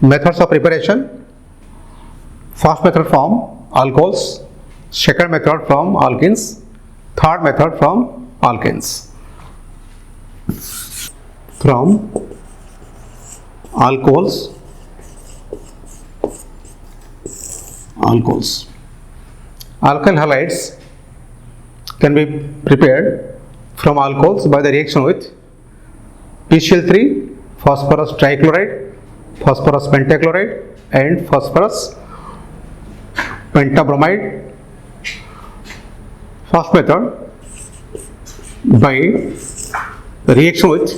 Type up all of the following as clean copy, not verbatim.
Methods of preparation. First method from alcohols, second method from alkenes, third method from alkanes. From alcohols, alkyl halides can be prepared from alcohols by the reaction with PCl3, phosphorus trichloride, phosphorus pentachloride and phosphorus pentabromide. First method by the reaction with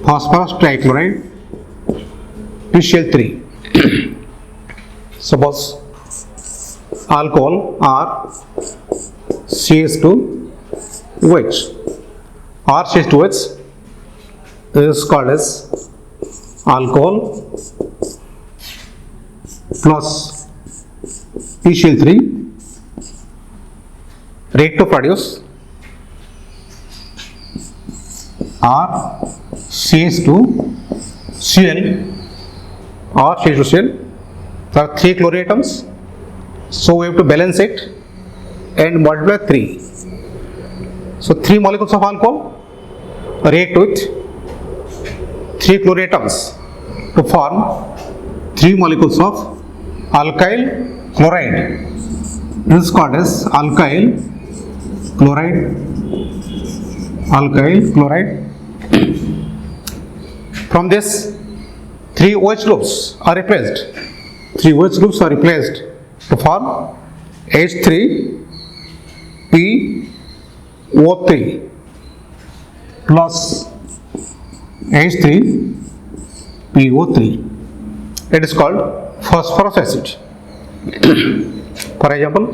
phosphorus trichloride, PCl3. Suppose alcohol R CH2OH. R CH2OH is called as alcohol plus PCl3 react to produce R CH2Cl. R CH2Cl. There are 3 chlorine atoms, so we have to balance it and multiply 3. So 3 molecules of alcohol react with 3 chlorine atoms to form 3 molecules of alkyl chloride. This is called as alkyl chloride. From this, 3 OH groups are replaced. 3 OH groups are replaced to form H3PO3 plus H3PO3. It is called phosphorus acid. For example,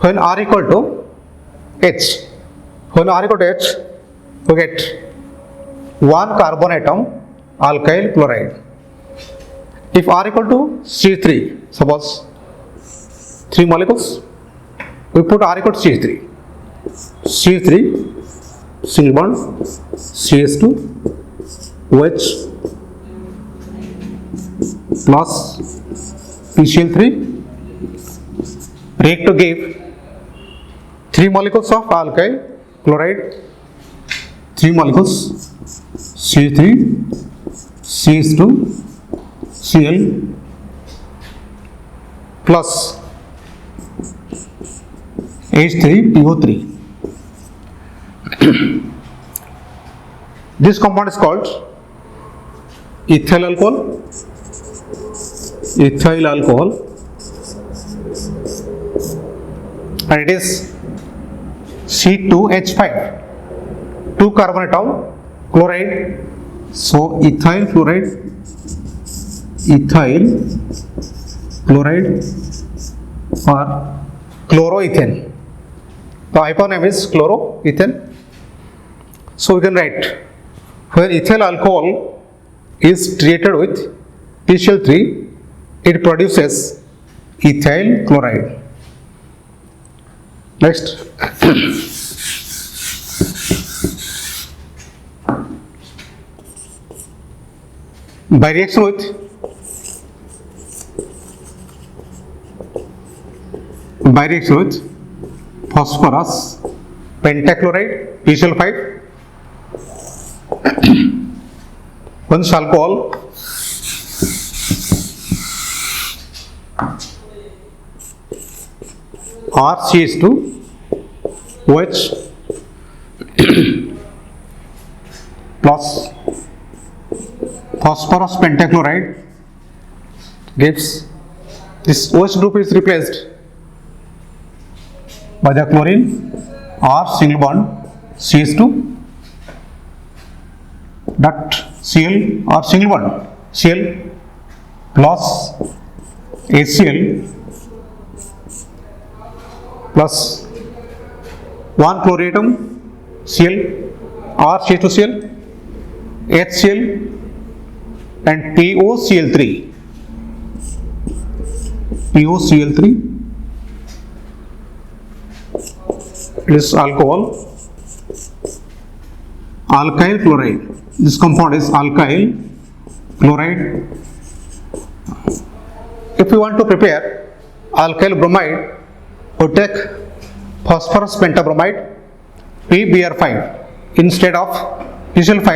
when R equal to H, we get 1 carbon atom alkyl chloride. If R equal to CH3, suppose 3 molecules, we put R equal to CH3. CH3 single bond CH2 OH plus PCl3 react to give 3 molecules of alkyl chloride, 3 molecules CH3 CH2 Cl plus H3PO3. This compound is called ethyl alcohol. And it is C2H5, 2 carbon atom chloride. So ethyl chloride or chloroethane. The hyponym is chloroethane. So we can write, when ethyl alcohol is treated with PCl3, it produces ethyl chloride. Next, by reaction with phosphorus pentachloride, PCl5, once alcohol RCH2OH plus phosphorus pentachloride gives, this OH group is replaced by the chlorine R single bond CH2 dot Cl or single bond Cl plus HCl plus 1 chloriatum Cl or C2Cl, HCl and POCl3. It is alcohol alkyl chloride. This compound is alkyl chloride. If we want to prepare alkyl bromide, we take phosphorus pentabromide PBr5 instead of PCl5.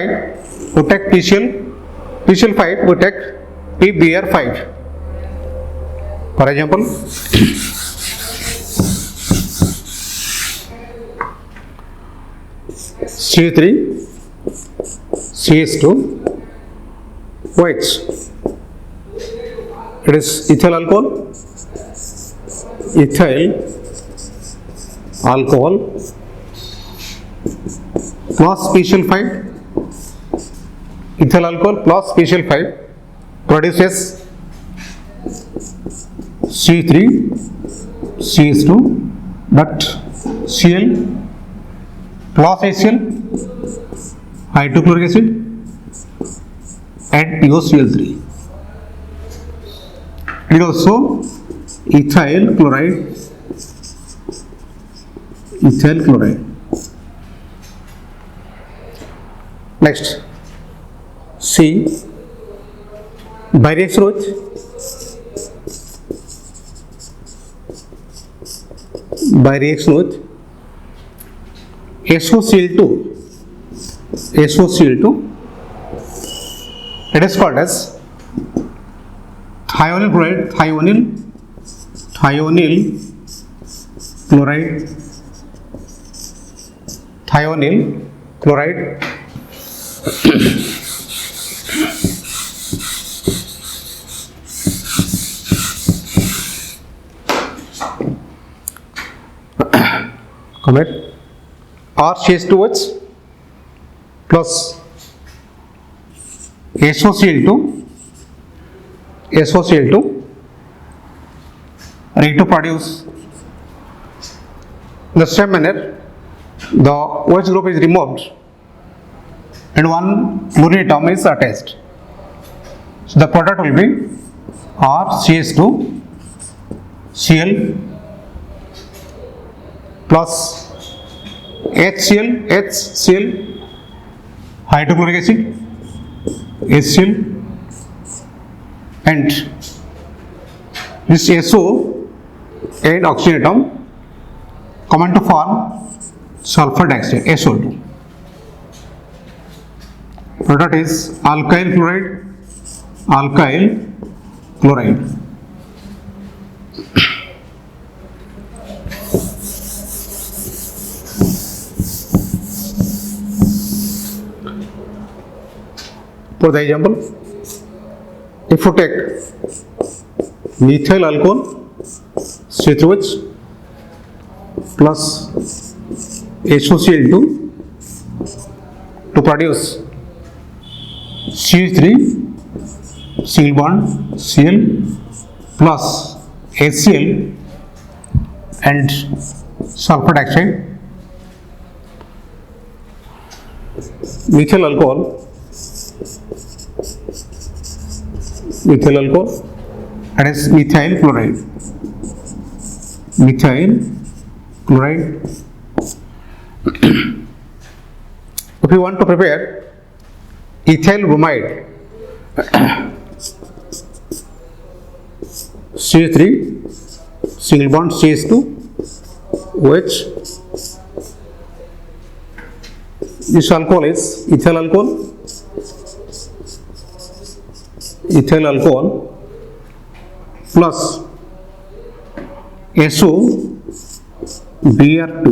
We take PCl5, we take PBr5. For example, C3 CH2 OH. It is ethyl alcohol plus PCl5. Ethyl alcohol plus PCl5 produces C3 CH2 but Cl plus HCl, hydrochloric acid, and POCl3. It is also ethyl chloride. Next, C, bi-reaction with SOCl2. It is called as thionyl chloride. Comment. RCH2H plus SOCl2 ready to produce. In the same manner, the OH group is removed and one fluorine atom is attached. So the product will be RCH2 Cl plus HCl hydrochloric acid, HCl, and this SO and oxygen atom combine to form sulfur dioxide SO2. Product is alkyl chloride. For the example, if you take methyl alcohol C3H plus SOCl2 to produce C3 single bond Cl plus HCl and sulfur dioxide. Methyl alcohol and is methyl chloride. If you want to prepare ethyl bromide, C3 single bond CH2 OH. This alcohol is ethyl alcohol plus SO Br2.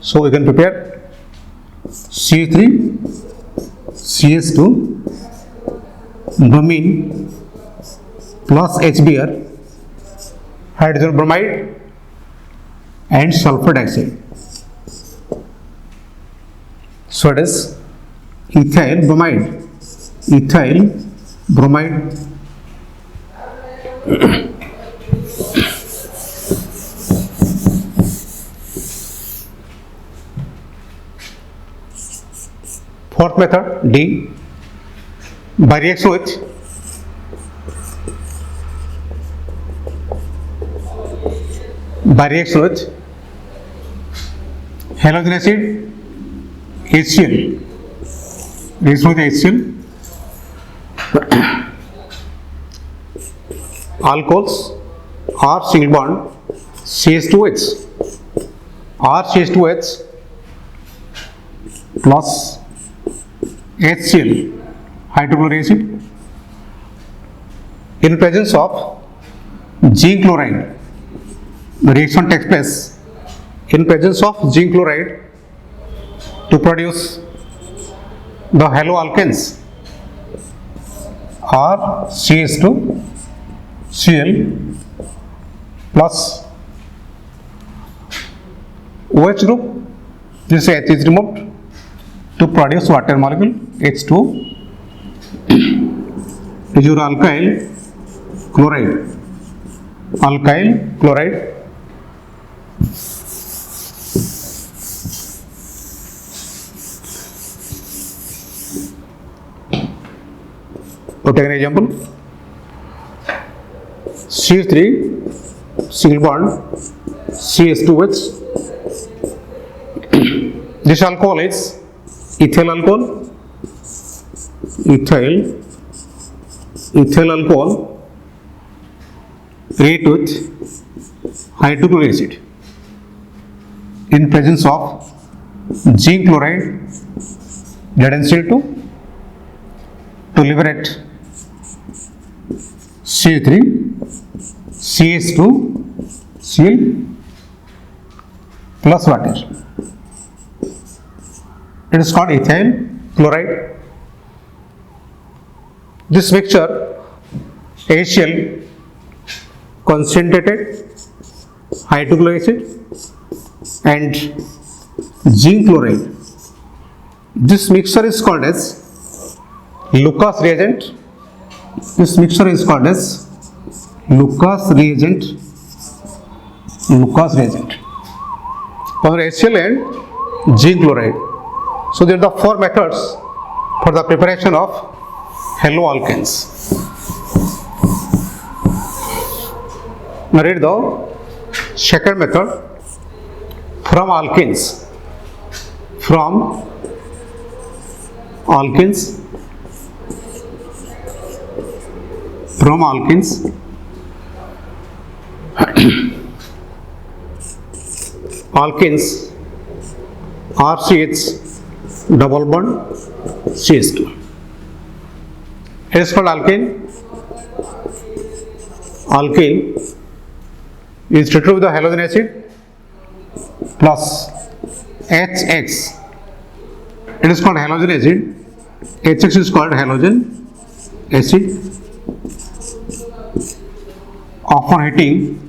So we can prepare C3 CH2 bromine plus HBr, hydrogen bromide, and sulfur dioxide. So it is ethyl bromide. Fourth method, D, bi-reaction with halogen acid HCl. Reaction with HCl. Alcohols R single bond CH2H. R CH2H plus HCl hydrochloric acid in presence of zinc chloride. The reaction takes place in presence of zinc chloride to produce the haloalkanes R CH2 Cl plus OH group. This H is removed to produce water molecule H2. Is your alkyl chloride. Alkyl chloride. So take an example. CH3 single bond CH2H. This alcohol is ethyl alcohol. Ethyl alcohol react with hydrochloric acid in presence of zinc chloride lead NCl2 to liberate CH3 CH2 Cl plus water. It is called ethyl chloride. This mixture HCl concentrated hydrochloric acid and zinc chloride. This mixture is called as Lucas reagent. This mixture is called as Lucas reagent. For HCl and zinc chloride. So there are the four methods for the preparation of haloalkanes. Now read the second method from alkenes. Alkenes RCH double bond CH2. It is called alkane. Alkane is treated with the halogen acid plus HX. It is called halogen acid. HX is called halogen acid. Upon heating,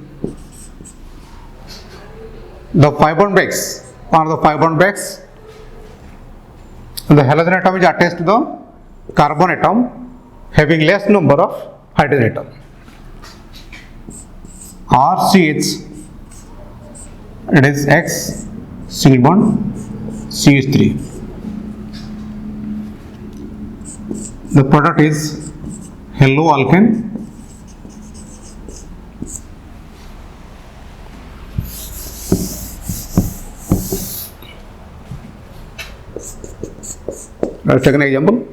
the pi bond breaks. On the pi bond breaks, the halogen atom is attached to the carbon atom having less number of hydrogen atom. RCH, it is X single bond CH3. The product is haloalkane. Let's take an example.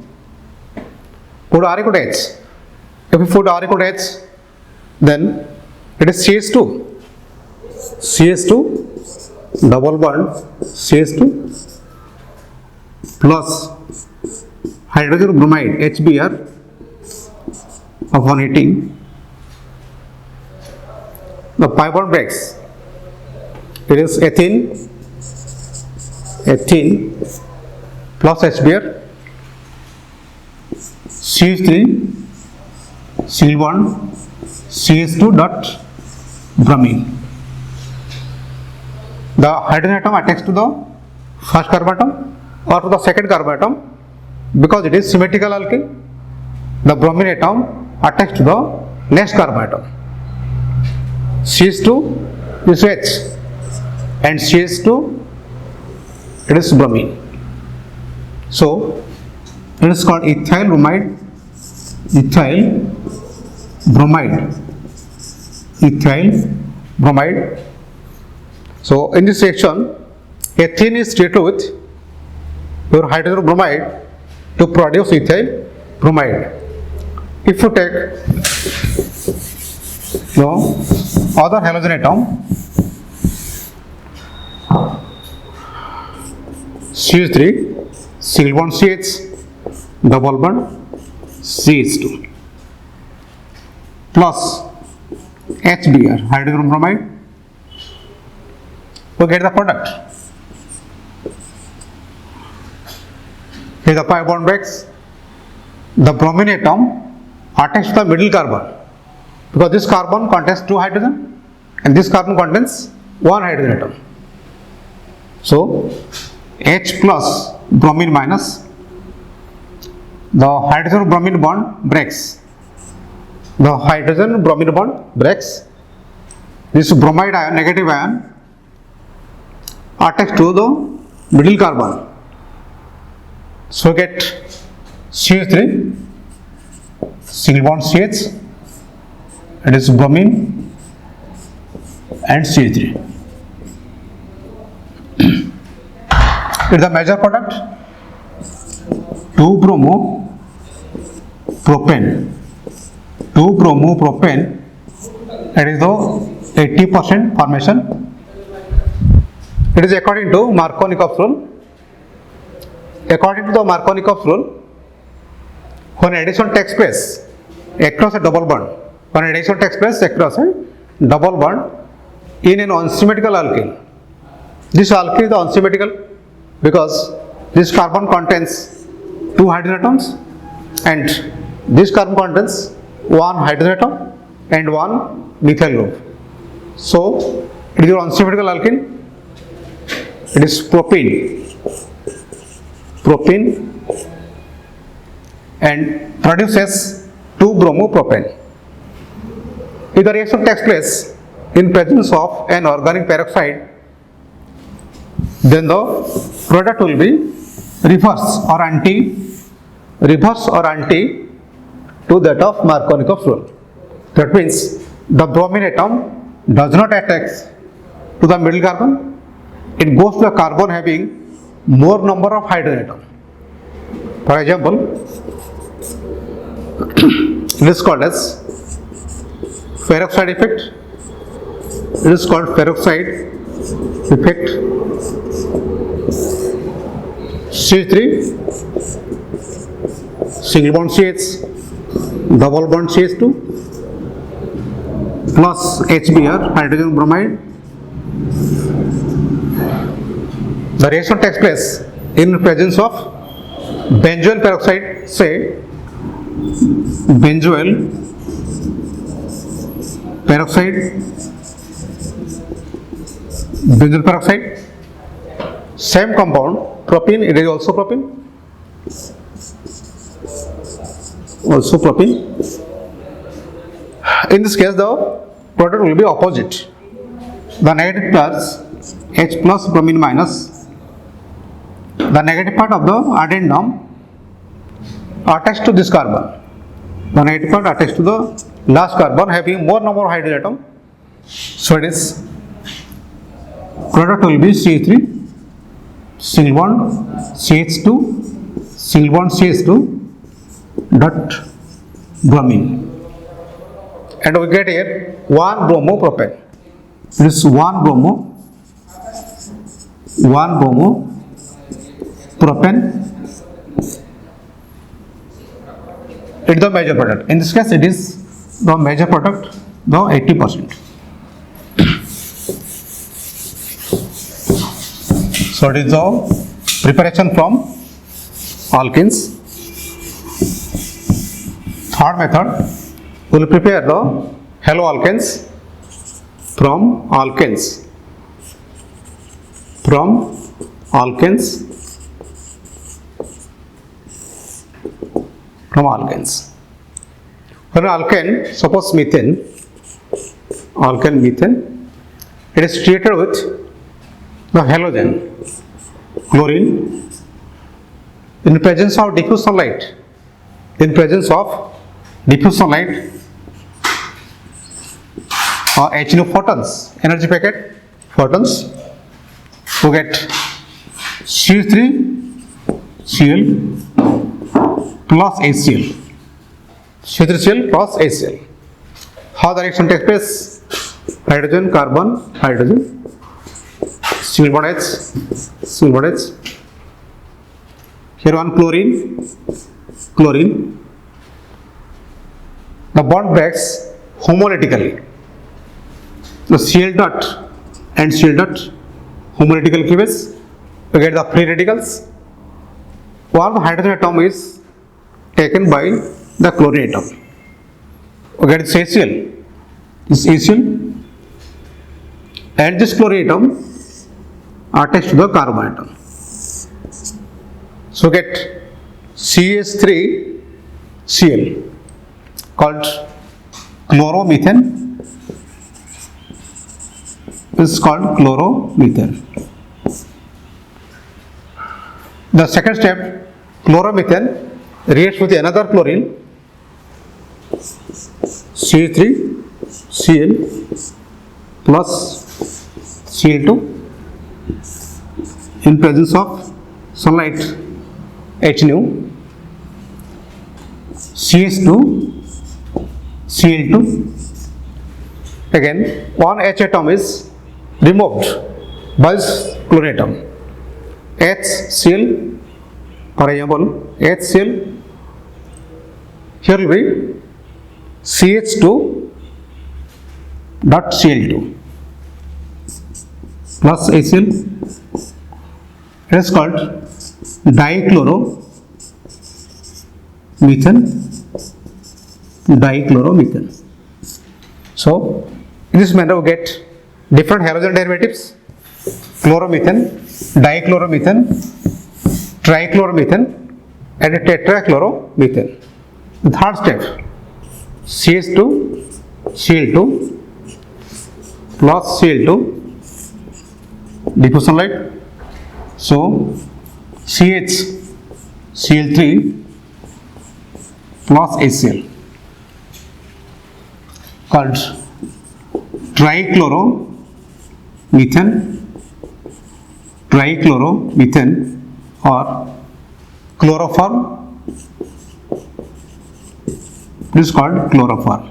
Put R equal to H. If you put R equal to H, then it is CH2 double bond CH2 plus hydrogen bromide HBr. Upon heating, the pi bond breaks. It is ethene plus HBr. CH3 single bond CH2 dot bromine. The hydrogen atom attached to the first carbon atom or to the second carbon atom because it is symmetrical alkane. The bromine atom attached to the next carbon atom. CH2 is H and CH2 it is bromine. So it is called ethyl bromide. So in this section, ethene is treated with your hydrogen bromide to produce ethyl bromide. If you take the other halogen atom CH3 single bond CH double bond CH2 plus HBr hydrogen bromide, we get the product. Here the pi bond breaks, the bromine atom attached to the middle carbon, because this carbon contains 2 hydrogen and this carbon contains 1 hydrogen atom. So H plus bromine minus, the hydrogen bromine bond breaks. The hydrogen bromine bond breaks. This bromide ion, negative ion, attached to the middle carbon. So get CH3 single bond CH, it is bromine and CH3. It is the major product 2-bromo-propane. 2-bromo-propane, it is the 80% formation. It is according to Markovnikov's rule. According to the Markovnikov's rule, when addition takes place across a double bond, when addition takes place across a double bond in an unsymmetrical alkene, this alkene is the unsymmetrical because this carbon contains 2 hydrogen atoms and this carbon contains 1 hydrogen atom and 1 methyl group. So it is your unsymmetrical alkene. It is propene and produces 2-bromo-propane. If the reaction takes place in presence of an organic peroxide, then the product will be reverse or anti to that of Markovnikov's rule. That means the bromine atom does not attach to the middle carbon, it goes to a carbon having more number of hydrogen atom. For example, it is called as peroxide effect. It is called peroxide effect. CH3 single bond CH double bond CH2 plus HBr hydrogen bromide. The reaction takes place in presence of benzoyl peroxide, say benzoyl peroxide, same compound, propene, it is also propene. In this case, the product will be opposite. The negative plus H plus bromine minus, the negative part of the addendum attached to this carbon. The negative part attached to the last carbon having more number of hydrogen atom. So it is product will be CH3 single bond CH2 single bond CH2 dot bromine, and we get here 1-bromo-propane. This is 1-bromo-propane. It is the major product. In this case, it is the major product, the 80%. So it is the preparation from alkenes. Third method, we will prepare the haloalkanes from alkanes. When alkane, suppose methane, it is treated with the halogen, chlorine, in presence of diffuse sunlight. Or H photons, energy packet photons, to get CH3 Cl plus HCl. C3Cl plus HCl. How the reaction takes place? Hydrogen, carbon, hydrogen, single bond H, single bond H. Here one chlorine, chlorine. The bond breaks homolytically. The Cl dot and Cl dot homolytical cleavage. We get the free radicals. One hydrogen atom is taken by the chlorine atom. We get this HCl. This HCl and this chlorine atom attached to the carbon atom. So get CH3Cl called chloromethane. This is called chloromethane. The second step, chloromethane reacts with another chlorine, C3Cl plus Cl2 in presence of sunlight H nu, CH2Cl2. Again, one H atom is removed by this chlorine atom. HCl, for example, HCl, here will be CH2 dot Cl2 plus HCl. It is called dichloromethane. Dichloromethane. So, in this manner we get different halogen derivatives: chloromethane, dichloromethane, trichloromethane, and tetrachloromethane. The third step, CH2Cl2 plus Cl2 diffusion light. So CHCl3 plus HCl called trichloromethane or chloroform. This is called chloroform.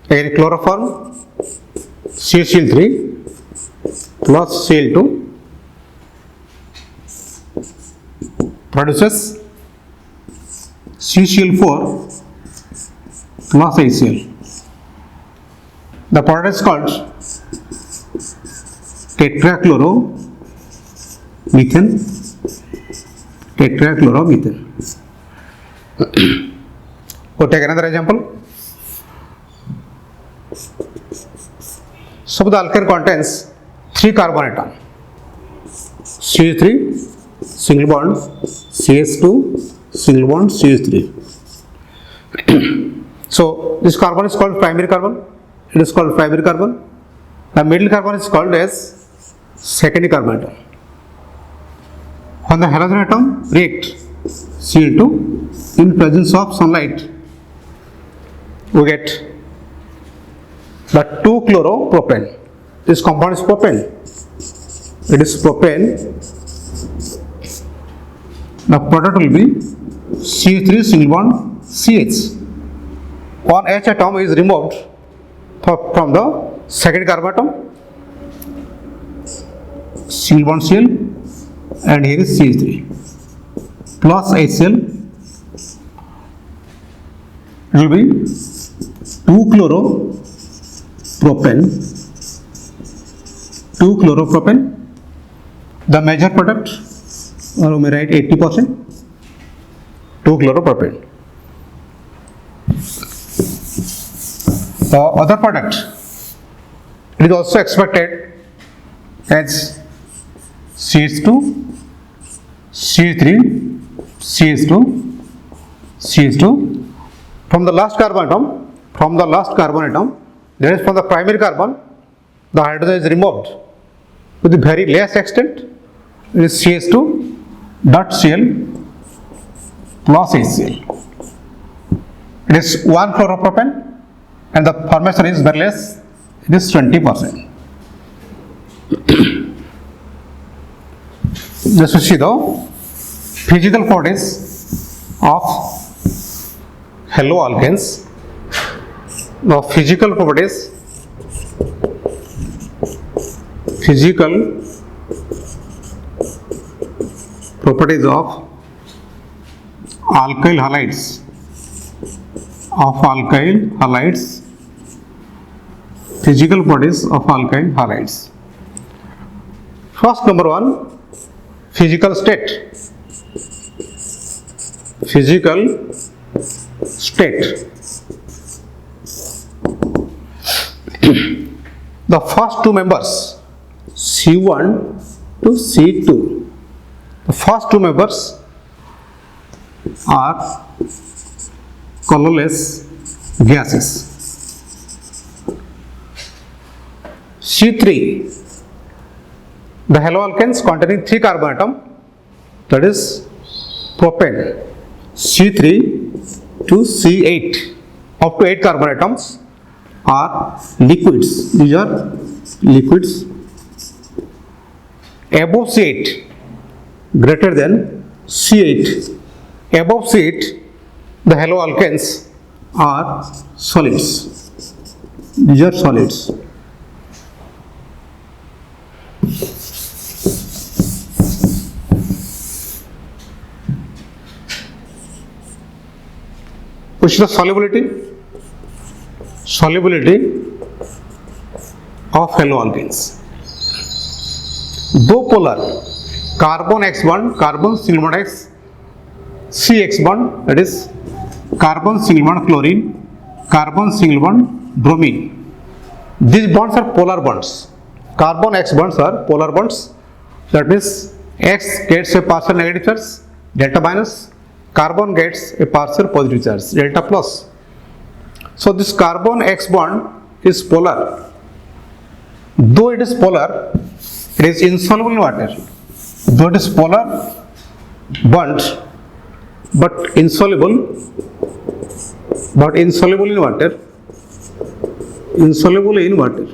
Again, chloroform CHCl3 plus Cl2 produces CCl4 plus HCl. The product is called tetrachloromethane. Tetrachloromethane. We'll take another example. So the alkane contains 3 carbon atoms. CH3 single bond, CH2 single bond, CH3. So this carbon is called primary carbon. It is called primary carbon. The middle carbon is called as secondary carbon atom. When the halogen atom react Cl2 in presence of sunlight, we get the 2-chloropropane. This compound is propane. It is propane. The product will be C3 single bond CH. One H atom is removed from the second carbon atom, single bond Cl, and here is CH3 plus HCl. It will be 2-chloropropane. 2-chloropropane. The major product, or we may write 80%, 2-chloropropane. The other product, it is also expected as CH2, CH3, CH2, CH2. From the last carbon atom, that is from the primary carbon, the hydrogen is removed to the very less extent. It is CH2 dot Cl plus HCl. It is 1-chloropropane and the formation is very less, it is 20%. Just to see the physical properties of haloalkanes. Now physical properties of alkyl halides physical properties of alkyl halides. First, number one, physical state. The first two members, C1 to C2, the first two members are colorless gases. C3, the haloalkanes containing 3 carbon atom, that is propane, C3 to C8, up to 8 carbon atoms are liquids. These are liquids. Above C8, greater than C8, above C8, the haloalkanes are solids. These are solids. Which is the solubility of haloalkanes. Though polar, carbon X bond, carbon single bond X, CX bond, that is carbon single bond chlorine, carbon single bond bromine. These bonds are polar bonds. Carbon X bonds are polar bonds. That means X gets a partial negative charge, delta minus. Carbon gets a partial positive charge, delta plus. So this carbon X bond is polar. Though it is polar, it is insoluble in water. Though it is polar bond, but insoluble in water.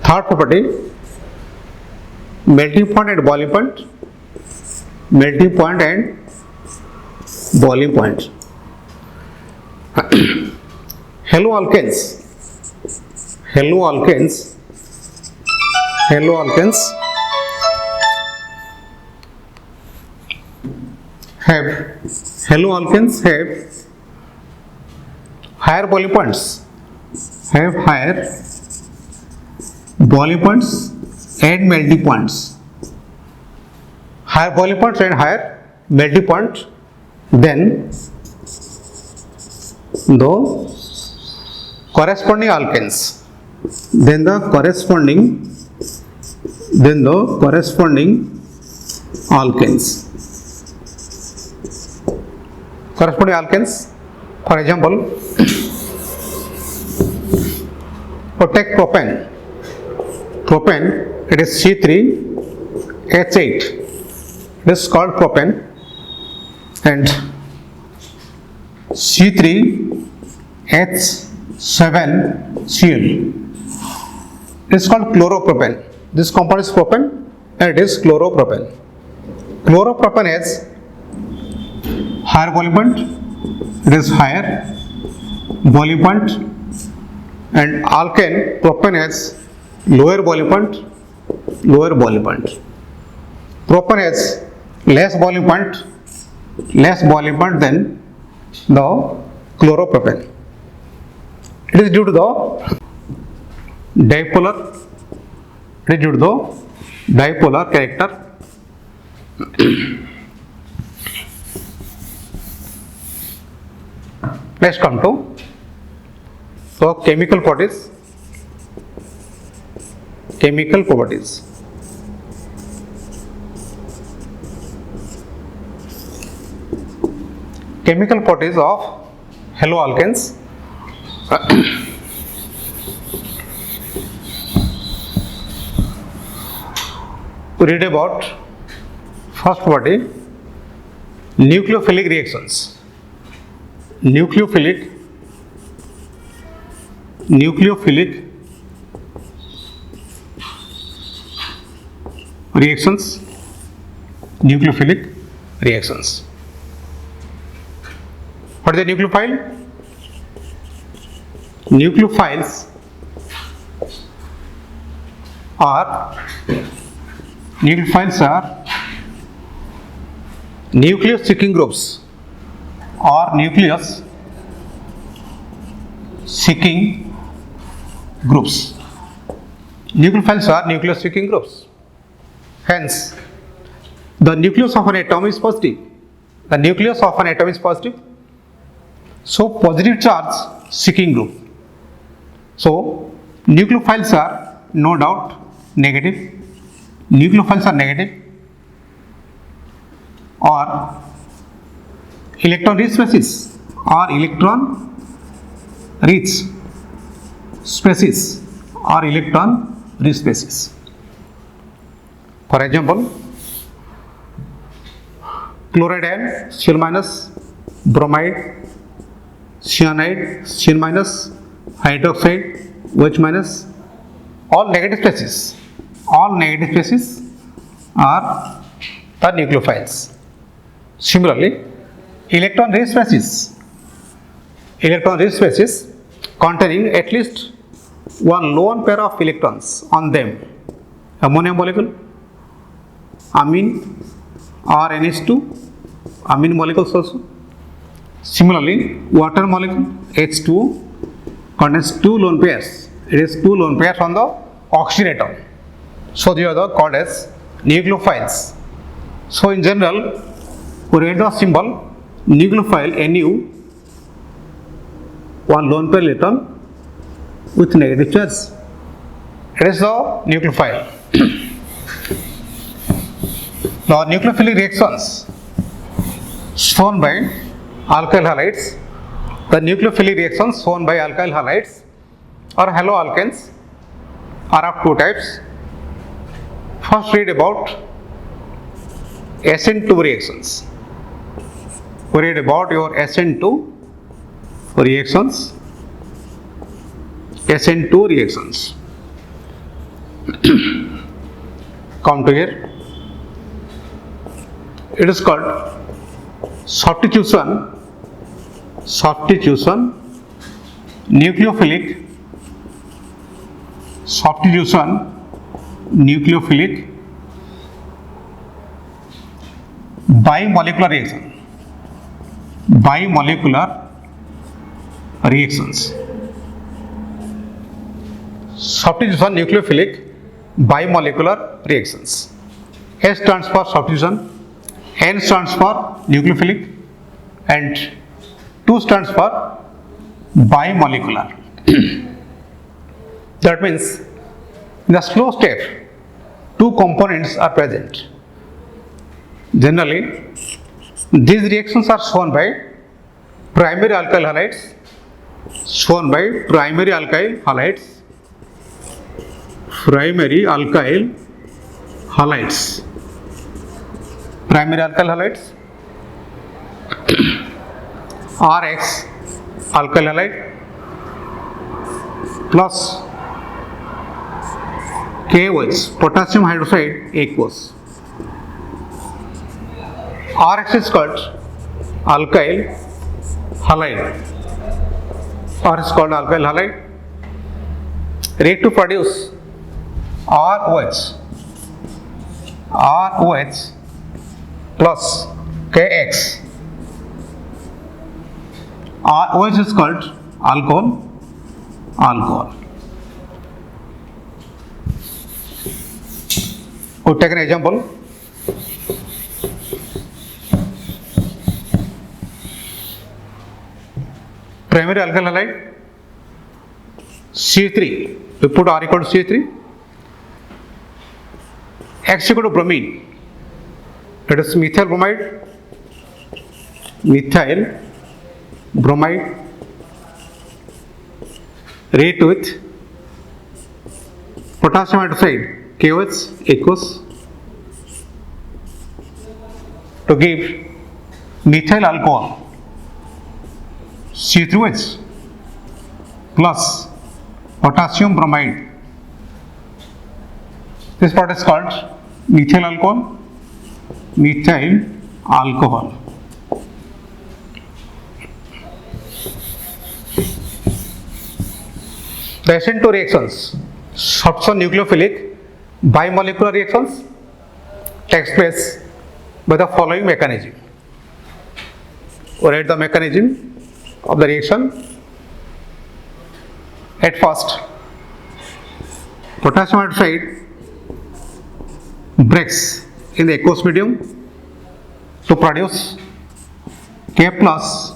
Third property, melting point and boiling point. Haloalkanes have higher boiling points. And melting points. Higher boiling points and higher melting point than the corresponding alkanes. Corresponding alkanes, for example, take propane, it is C3H8, it is called propane, and C3H7Cl, it is called chloropropane. This compound is propane and it is chloropropane. Chloropropane has higher boiling point, it is higher boiling point, and alkane propane has lower boiling point. Propane has less boiling point than the chloropropane. It is due to the dipolar character. Let's come to the chemical properties. Chemical properties of haloalkanes. We read about first property, nucleophilic reactions. Nucleophilic reactions. Nucleophilic reactions. What is a nucleophile? Nucleophiles are nucleus seeking groups or nucleus seeking groups. Nucleophiles are nucleus seeking groups. Hence, the nucleus of an atom is positive. The nucleus of an atom is positive. So, positive charge seeking group. So, nucleophiles are no doubt negative. Nucleophiles are negative or electron rich species or electron rich species or electron rich species. For example, chloride ion Cl minus, bromide, cyanide Cl minus, hydroxide OH minus, all negative species. All negative species are the nucleophiles. Similarly, electron rich species containing at least one lone pair of electrons on them. Ammonia molecule, amine or NH2, amine molecules also. Similarly, water molecule H2O contains two lone pairs. It is two lone pairs on the oxygen atom. So they are called as nucleophiles. So in general, we write the symbol nucleophile Nu, one lone pair electron with negative charge. It is the nucleophile. Now nucleophilic reactions shown by alkyl halides. The nucleophilic reactions shown by alkyl halides or haloalkanes are of two types. First, read about SN2 reactions. We read about your SN2 reactions. SN2 reactions. Come to here. It is called substitution nucleophilic bimolecular reactions. Substitution nucleophilic bimolecular reactions. S stands for substitution, N stands for nucleophilic, and 2 stands for bimolecular. That means in the slow step, two components are present. Generally, these reactions are shown by primary alkyl halides. Primary alkyl halides. Primary alkyl halides. RX alkyl halide plus KOH potassium hydroxide aqueous. RX is called alkyl halide. Ready to produce ROH plus KX. OH is called alcohol. We'll take an example. Primary alkyl halide C3. We put R equal to C3. X equal to bromine. That is methyl bromide. React with potassium hydroxide KOH aqueous to give methyl alcohol C3H plus potassium bromide. This product is called methyl alcohol. Methyl alcohol. The SN2 reactions, substance nucleophilic bimolecular reactions, takes place by the following mechanism. We write the mechanism of the reaction. At first, potassium hydroxide breaks in the aqueous medium to produce K plus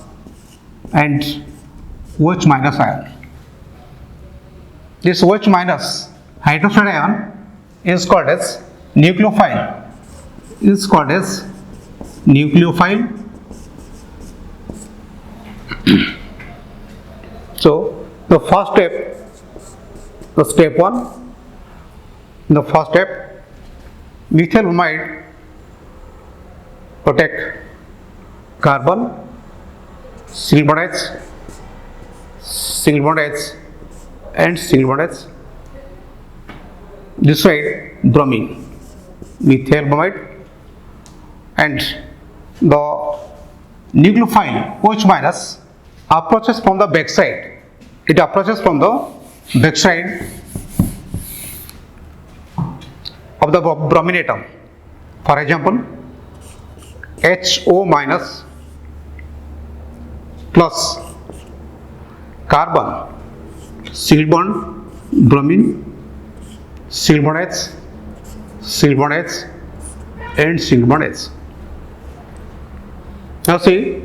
and OH minus ion. This OH minus hydroxide ion is called as nucleophile. Is called as nucleophile. So the first step, the step 1, the first step, methyl bromide protect carbon, single bond H, single bond H and single bond H. This side bromine, methyl bromide, and the nucleophile OH minus approaches from the back side. It approaches from the back side of the bromine atom. For example, HO minus plus carbon, single bond bromine, single bond H, single bond H and single bond H. Now see,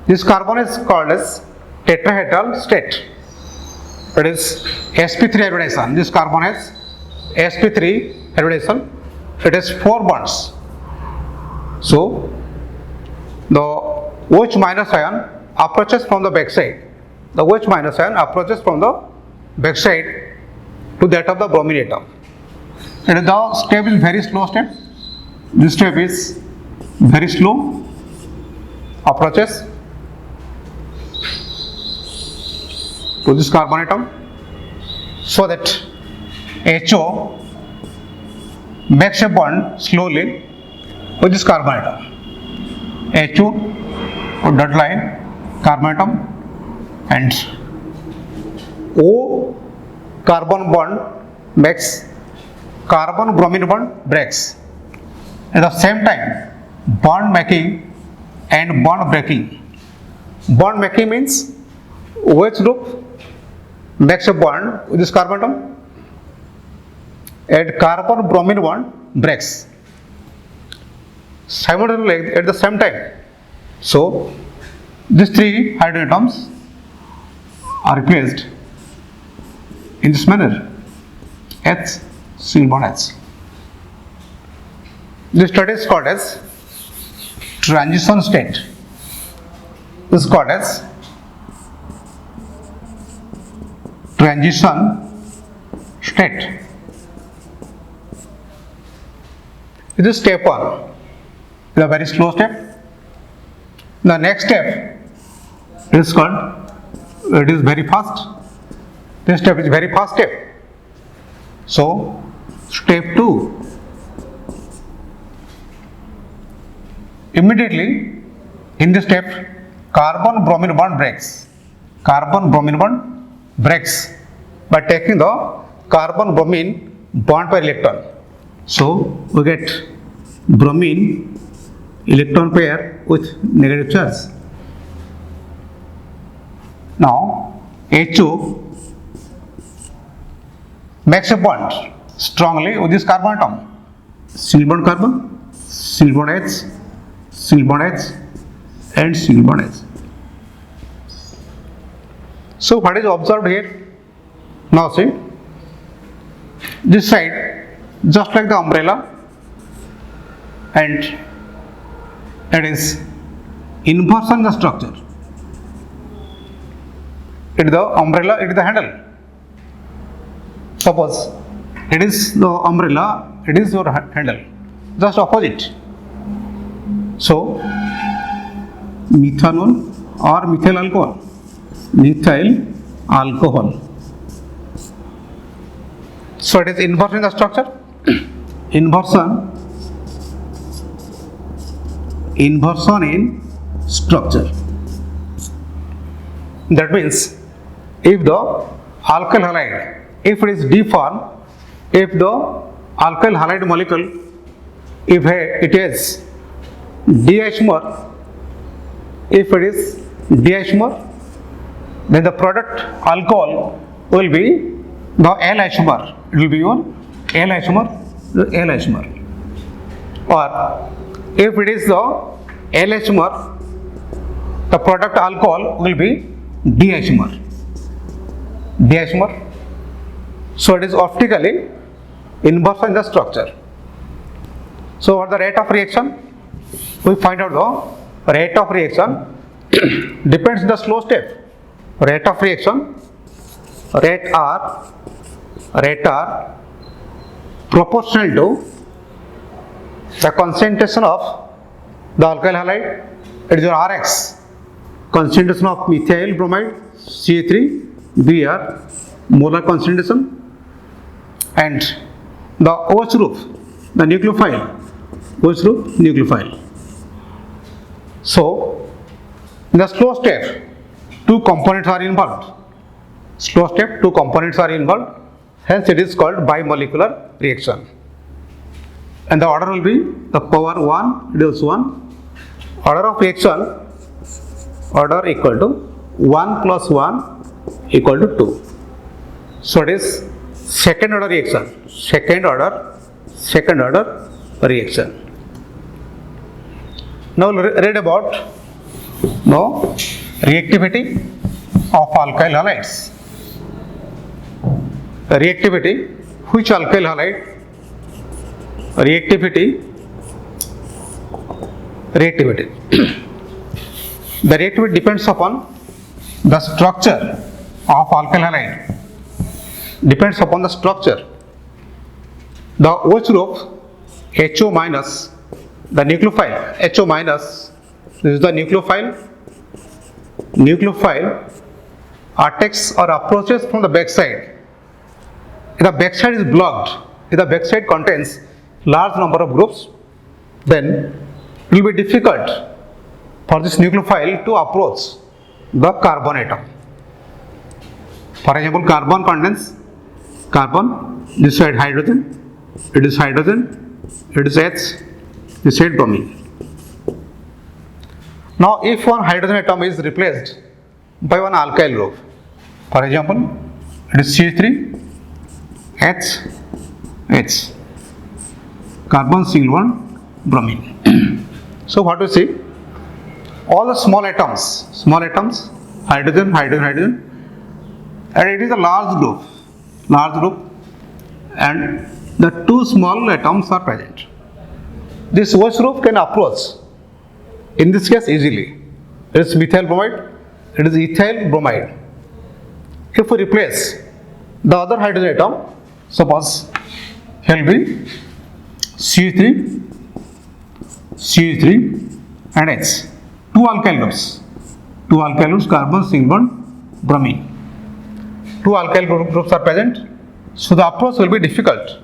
this carbon is called as tetrahedral state. It is sp3 hybridization. This carbon has sp3 hybridization. It has 4 bonds. So the OH minus ion approaches from the back side. The OH minus ion approaches from the back side to that of the bromine atom. And the step is very slow step. This step is very slow. Approaches to this carbon atom so that HO makes a bond slowly with this carbon atom. HO or dot line carbon atom and O carbon bond makes carbon bromine bond breaks. At the same time, bond making and bond breaking. Bond making means OH group makes a bond with this carbon atom and carbon bromine bond breaks simultaneously at the same time. So these 3 hydrogen atoms are replaced in this manner. H single bond H. This state is called as transition state. This is called as transition state. This is step 1. It is a very slow step. The next step is called, it is very fast. This step is very fast step. So step 2. Immediately in this step, carbon bromine bond breaks. Carbon bromine bond breaks by taking the carbon bromine bond pair electron. So we get bromine electron pair with negative charge. Now HO makes a bond strongly with this carbon atom. Single bond carbon, single bond H, single bond H and single bond H. So what is observed here? Now see, this side just like the umbrella, and it is inversion in the structure. It is the umbrella, it is the handle. Suppose it is the umbrella, it is your handle, just opposite. So methanol or methyl alcohol, methyl alcohol. So it is inversion in the structure. Inversion in structure. That means if the alkyl halide, if it is deformed, if the alkyl halide molecule, if it is d isomer, if it is d isomer, then the product alcohol will be the L isomer. It will be your L isomer, L isomer. Or if it is the L isomer, the product alcohol will be D isomer. D isomer. So it is optically inverse in the structure. So what the rate of reaction? We find out the rate of reaction depends on the slow step. Rate of reaction, rate R proportional to the concentration of the alkyl halide. It is your Rx, concentration of methyl bromide CH3Br, molar concentration, and the OH group, the nucleophile, OH group nucleophile. So in the slow step, two components are involved. Slow step, two components are involved. Hence it is called bimolecular reaction. And the order will be the power 1 reduce 1. Order of reaction, order equal to 1 plus 1 equal to 2. So it is second order reaction. Second order reaction. Now read about reactivity of alkyl halides. Reactivity, which alkyl halide? Reactivity. The reactivity depends upon the structure of alkyl halide. Depends upon the structure. The OH group, HO minus, the nucleophile, HO minus, this is the nucleophile. Nucleophile attacks or approaches from the backside. If the backside is blocked, if the backside contains large number of groups, then it will be difficult for this nucleophile to approach the carbon atom. For example, carbon contains carbon, this side hydrogen, it is hydrogen, it is H, this side bromine. Now if one hydrogen atom is replaced by one alkyl group, for example, it is CH3, H, carbon single bond, bromine. So what we see, all the small atoms, hydrogen, and it is a large group, and the two small atoms are present. This OH group can approach, in this case easily. It is methyl bromide, it is ethyl bromide. If we replace the other hydrogen atom, suppose here will be CH3 and H. Two alkyl groups, carbon single bond, bromine. Two alkyl groups are present, so the approach will be difficult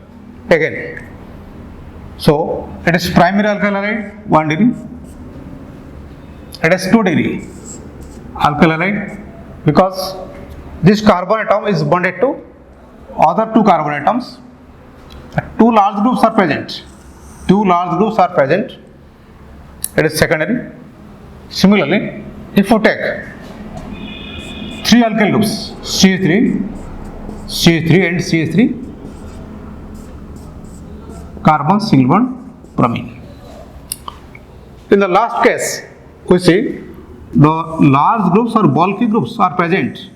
again. So it is primary alkyl halide 1 degree, it is 2 degree alkyl halide, because this carbon atom is bonded to other two carbon atoms. Two large groups are present. It is secondary. Similarly, if you take three alkyl groups, CH3 and CH3, carbon single bond, bromine. In the last case, we see the large groups or bulky groups are present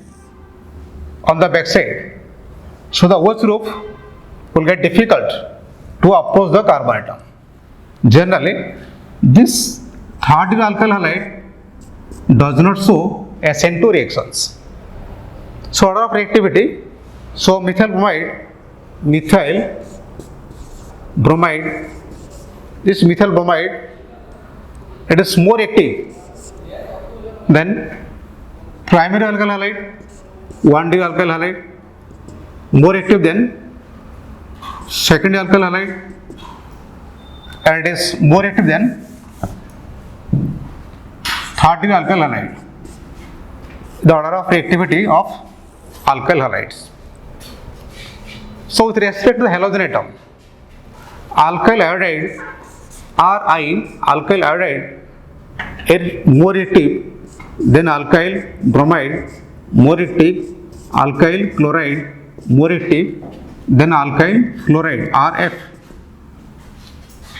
on the backside. So the OH group will get difficult to approach the carbon atom. Generally, this third degree alkyl halide does not show SN2 reactions. So order of reactivity, so methyl bromide, this methyl bromide it is more active than primary alkyl halide, 1D alkyl halide, more active than secondary alkyl halide, and it is more active than third degree alkyl halide. The order of reactivity of alkyl halides. So with respect to the halogen atom, alkyl iodide Ri, alkyl iodide is more active than alkyl bromide, more active, alkyl chloride more active than alkyl fluoride, Rf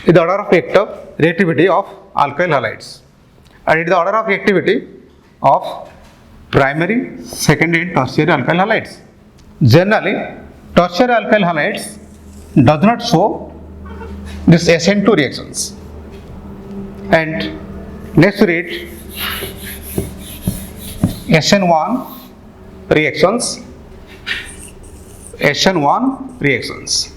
is the order of reactivity of alkyl halides, and it is the order of reactivity of primary, secondary and tertiary alkyl halides. Generally, tertiary alkyl halides does not show this SN2 reactions. And let's read SN1 reactions. SN1 reactions.